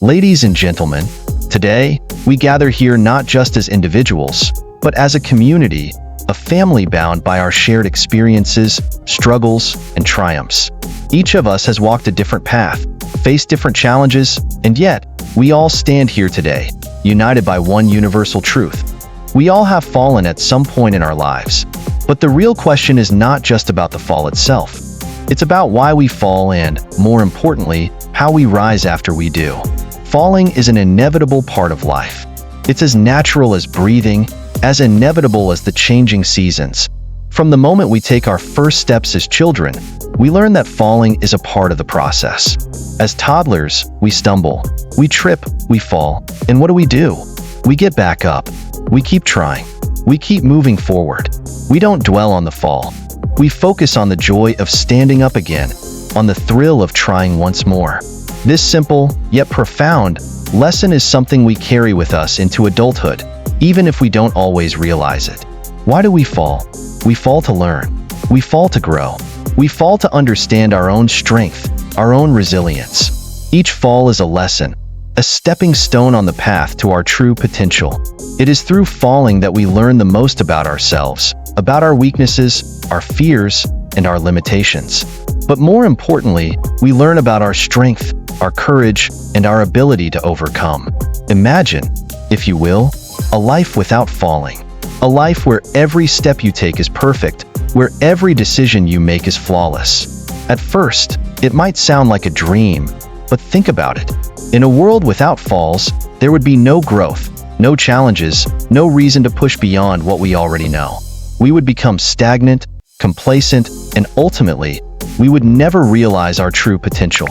Ladies and gentlemen, today we gather here not just as individuals, but as a community, a family bound by our shared experiences, struggles, and triumphs. Each of us has walked a different path, faced different challenges, and yet, we all stand here today, united by one universal truth. We all have fallen at some point in our lives. But the real question is not just about the fall itself. It's about why we fall and, more importantly, how we rise after we do. Falling is an inevitable part of life. It's as natural as breathing, as inevitable as the changing seasons. From the moment we take our first steps as children, we learn that falling is a part of the process. As toddlers, we stumble, we trip, we fall, and what do? We get back up. We keep trying. We keep moving forward. We don't dwell on the fall. We focus on the joy of standing up again, on the thrill of trying once more. This simple, yet profound, lesson is something we carry with us into adulthood, even if we don't always realize it. Why do we fall? We fall to learn. We fall to grow. We fall to understand our own strength, our own resilience. Each fall is a lesson, a stepping stone on the path to our true potential. It is through falling that we learn the most about ourselves, about our weaknesses, our fears, and our limitations. But more importantly, we learn about our strength, our courage, and our ability to overcome. Imagine, if you will, a life without falling. A life where every step you take is perfect, where every decision you make is flawless. At first, it might sound like a dream, but think about it. In a world without falls, there would be no growth, no challenges, no reason to push beyond what we already know. We would become stagnant, complacent, and ultimately, we would never realize our true potential.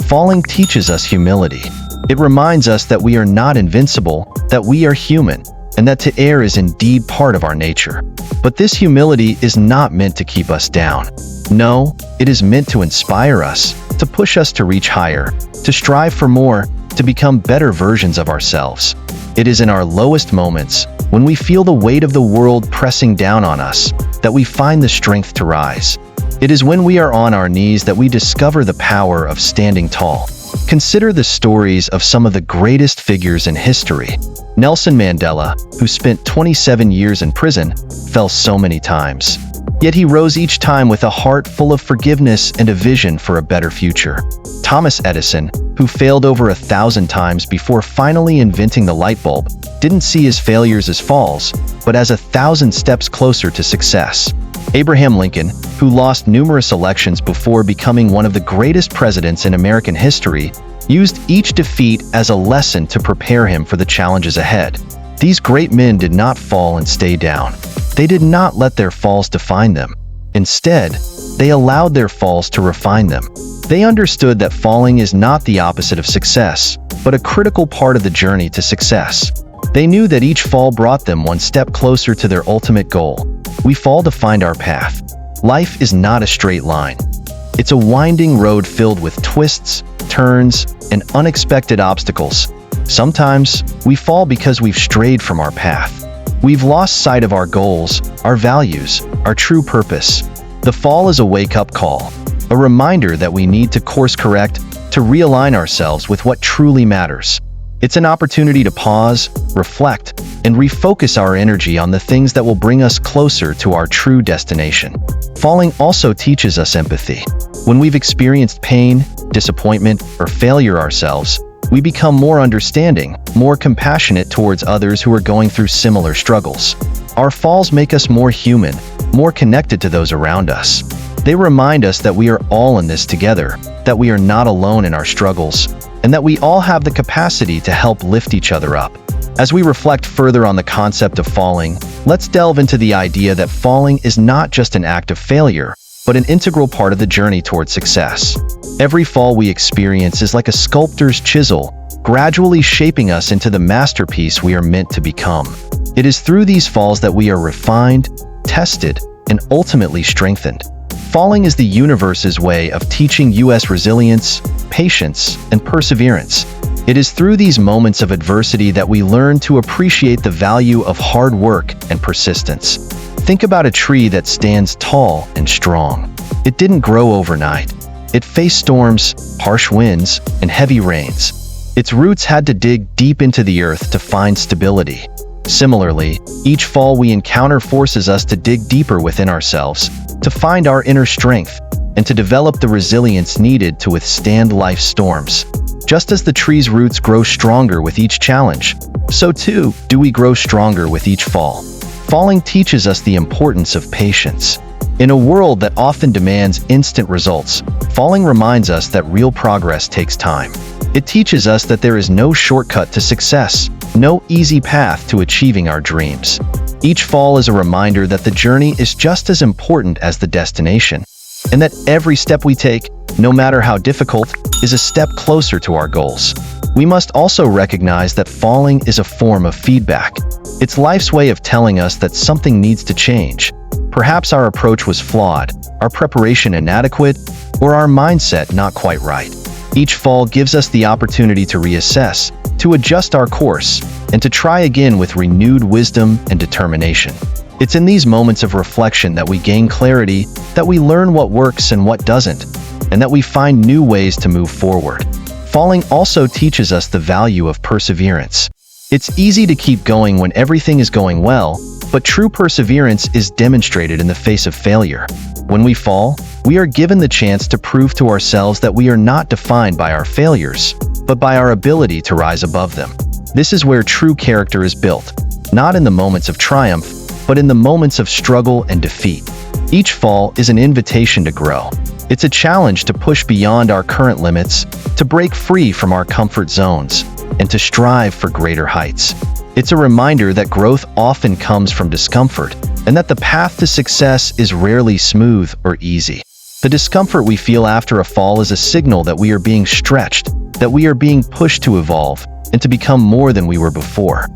Falling teaches us humility. It reminds us that we are not invincible, that we are human, and that to err is indeed part of our nature. But this humility is not meant to keep us down. No, it is meant to inspire us, to push us to reach higher, to strive for more, to become better versions of ourselves. It is in our lowest moments, when we feel the weight of the world pressing down on us, that we find the strength to rise. It is when we are on our knees that we discover the power of standing tall. Consider the stories of some of the greatest figures in history. Nelson Mandela, who spent 27 years in prison, fell so many times. Yet he rose each time with a heart full of forgiveness and a vision for a better future. Thomas Edison, who failed over 1,000 times before finally inventing the light bulb, didn't see his failures as falls, but as 1,000 steps closer to success. Abraham Lincoln, who lost numerous elections before becoming one of the greatest presidents in American history, used each defeat as a lesson to prepare him for the challenges ahead. These great men did not fall and stay down. They did not let their falls define them. Instead, they allowed their falls to refine them. They understood that falling is not the opposite of success, but a critical part of the journey to success. They knew that each fall brought them one step closer to their ultimate goal. We fall to find our path. Life is not a straight line. It's a winding road filled with twists, turns, and unexpected obstacles. Sometimes, we fall because we've strayed from our path. We've lost sight of our goals, our values, our true purpose. The fall is a wake-up call, a reminder that we need to course correct, to realign ourselves with what truly matters. It's an opportunity to pause, reflect, and refocus our energy on the things that will bring us closer to our true destination. Falling also teaches us empathy. When we've experienced pain, disappointment, or failure ourselves, we become more understanding, more compassionate towards others who are going through similar struggles. Our falls make us more human, more connected to those around us. They remind us that we are all in this together, that we are not alone in our struggles, and that we all have the capacity to help lift each other up. As we reflect further on the concept of falling, let's delve into the idea that falling is not just an act of failure, but an integral part of the journey toward success. Every fall we experience is like a sculptor's chisel, gradually shaping us into the masterpiece we are meant to become. It is through these falls that we are refined, tested, and ultimately strengthened. Falling is the universe's way of teaching us resilience, patience, and perseverance. It is through these moments of adversity that we learn to appreciate the value of hard work and persistence. Think about a tree that stands tall and strong. It didn't grow overnight. It faced storms, harsh winds, and heavy rains. Its roots had to dig deep into the earth to find stability. Similarly, each fall we encounter forces us to dig deeper within ourselves, to find our inner strength, and to develop the resilience needed to withstand life's storms. Just as the tree's roots grow stronger with each challenge, so too do we grow stronger with each fall. Falling teaches us the importance of patience. In a world that often demands instant results, falling reminds us that real progress takes time. It teaches us that there is no shortcut to success, no easy path to achieving our dreams. Each fall is a reminder that the journey is just as important as the destination, and that every step we take, no matter how difficult, is a step closer to our goals. We must also recognize that falling is a form of feedback. It's life's way of telling us that something needs to change. Perhaps our approach was flawed, our preparation inadequate, or our mindset not quite right. Each fall gives us the opportunity to reassess, to adjust our course, and to try again with renewed wisdom and determination. It's in these moments of reflection that we gain clarity, that we learn what works and what doesn't, and that we find new ways to move forward. Falling also teaches us the value of perseverance. It's easy to keep going when everything is going well, but true perseverance is demonstrated in the face of failure. When we fall, we are given the chance to prove to ourselves that we are not defined by our failures, but by our ability to rise above them. This is where true character is built, not in the moments of triumph, but in the moments of struggle and defeat. Each fall is an invitation to grow. It's a challenge to push beyond our current limits, to break free from our comfort zones, and to strive for greater heights. It's a reminder that growth often comes from discomfort, and that the path to success is rarely smooth or easy. The discomfort we feel after a fall is a signal that we are being stretched, that we are being pushed to evolve, and to become more than we were before.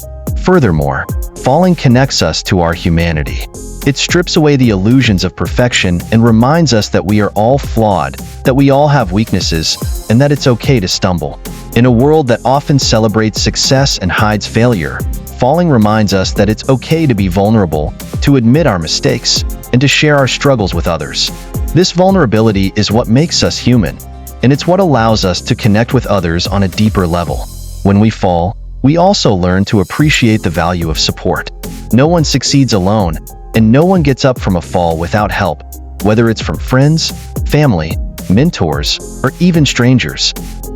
Furthermore, falling connects us to our humanity. It strips away the illusions of perfection and reminds us that we are all flawed, that we all have weaknesses, and that it's okay to stumble. In a world that often celebrates success and hides failure, falling reminds us that it's okay to be vulnerable, to admit our mistakes, and to share our struggles with others. This vulnerability is what makes us human, and it's what allows us to connect with others on a deeper level. When we fall, we also learn to appreciate the value of support. No one succeeds alone, and no one gets up from a fall without help, whether it's from friends, family, mentors, or even strangers.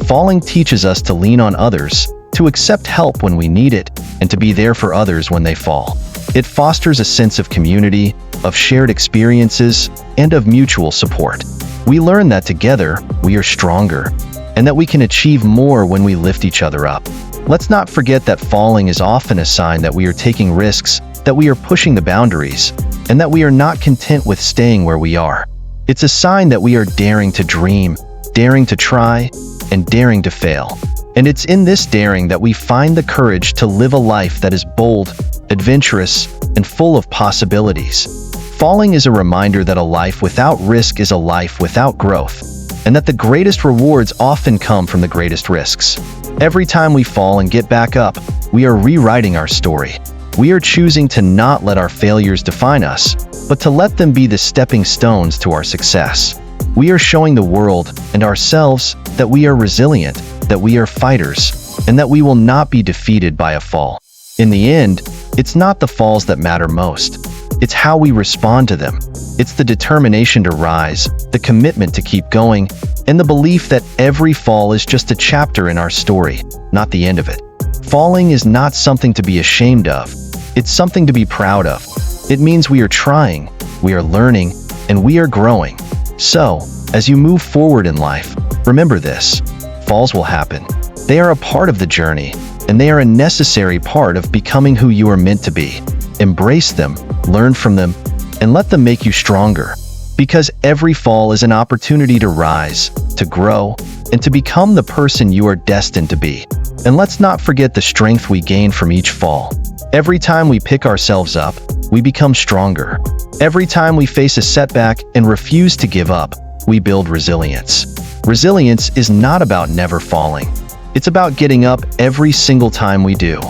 Falling teaches us to lean on others, to accept help when we need it, and to be there for others when they fall. It fosters a sense of community, of shared experiences, and of mutual support. We learn that together, we are stronger, and that we can achieve more when we lift each other up. Let's not forget that falling is often a sign that we are taking risks, that we are pushing the boundaries, and that we are not content with staying where we are. It's a sign that we are daring to dream, daring to try, and daring to fail. And it's in this daring that we find the courage to live a life that is bold, adventurous, and full of possibilities. Falling is a reminder that a life without risk is a life without growth, and that the greatest rewards often come from the greatest risks. Every time we fall and get back up, we are rewriting our story. We are choosing to not let our failures define us, but to let them be the stepping stones to our success. We are showing the world and ourselves that we are resilient, that we are fighters, and that we will not be defeated by a fall. In the end, it's not the falls that matter most. It's how we respond to them. It's the determination to rise, the commitment to keep going, and the belief that every fall is just a chapter in our story, not the end of it. Falling is not something to be ashamed of. It's something to be proud of. It means we are trying, we are learning, and we are growing. So, as you move forward in life, remember this: falls will happen. They are a part of the journey, and they are a necessary part of becoming who you are meant to be. Embrace them, learn from them, and let them make you stronger. Because every fall is an opportunity to rise, to grow, and to become the person you are destined to be. And let's not forget the strength we gain from each fall. Every time we pick ourselves up, we become stronger. Every time we face a setback and refuse to give up, we build resilience. Resilience is not about never falling. It's about getting up every single time we do.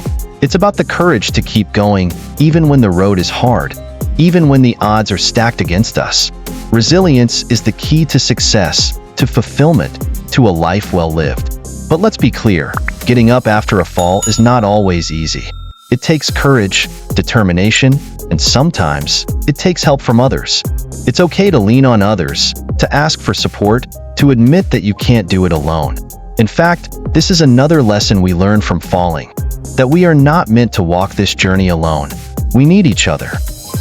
It's about the courage to keep going, even when the road is hard, even when the odds are stacked against us. Resilience is the key to success, to fulfillment, to a life well lived. But let's be clear, Getting up after a fall is not always easy. It takes courage, determination, and sometimes it takes help from others. It's okay to lean on others, to ask for support, to admit that you can't do it alone. In fact, this is another lesson we learn from falling, that we are not meant to walk this journey alone. We need each other.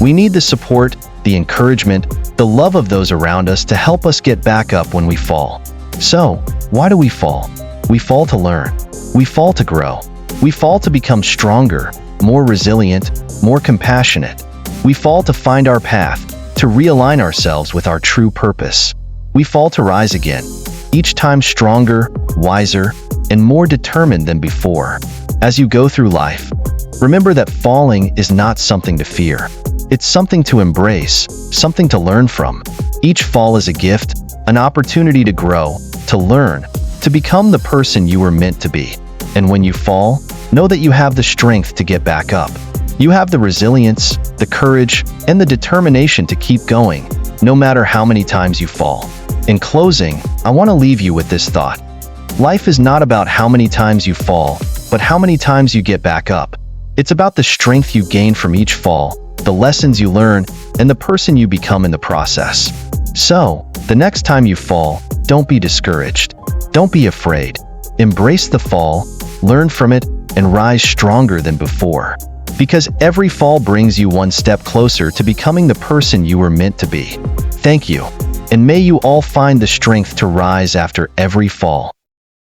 We need the support, the encouragement, the love of those around us to help us get back up when we fall. So, why do we fall? We fall to learn. We fall to grow. We fall to become stronger, more resilient, more compassionate. We fall to find our path, to realign ourselves with our true purpose. We fall to rise again, each time stronger, wiser, and more determined than before. As you go through life, remember that falling is not something to fear. It's something to embrace, something to learn from. Each fall is a gift, an opportunity to grow, to learn, to become the person you were meant to be. And when you fall, know that you have the strength to get back up. You have the resilience, the courage, and the determination to keep going, no matter how many times you fall. In closing, I want to leave you with this thought. Life is not about how many times you fall, but how many times you get back up. It's about the strength you gain from each fall, the lessons you learn, and the person you become in the process. So, the next time you fall, don't be discouraged. Don't be afraid. Embrace the fall, learn from it, and rise stronger than before. Because every fall brings you one step closer to becoming the person you were meant to be. Thank you, and may you all find the strength to rise after every fall.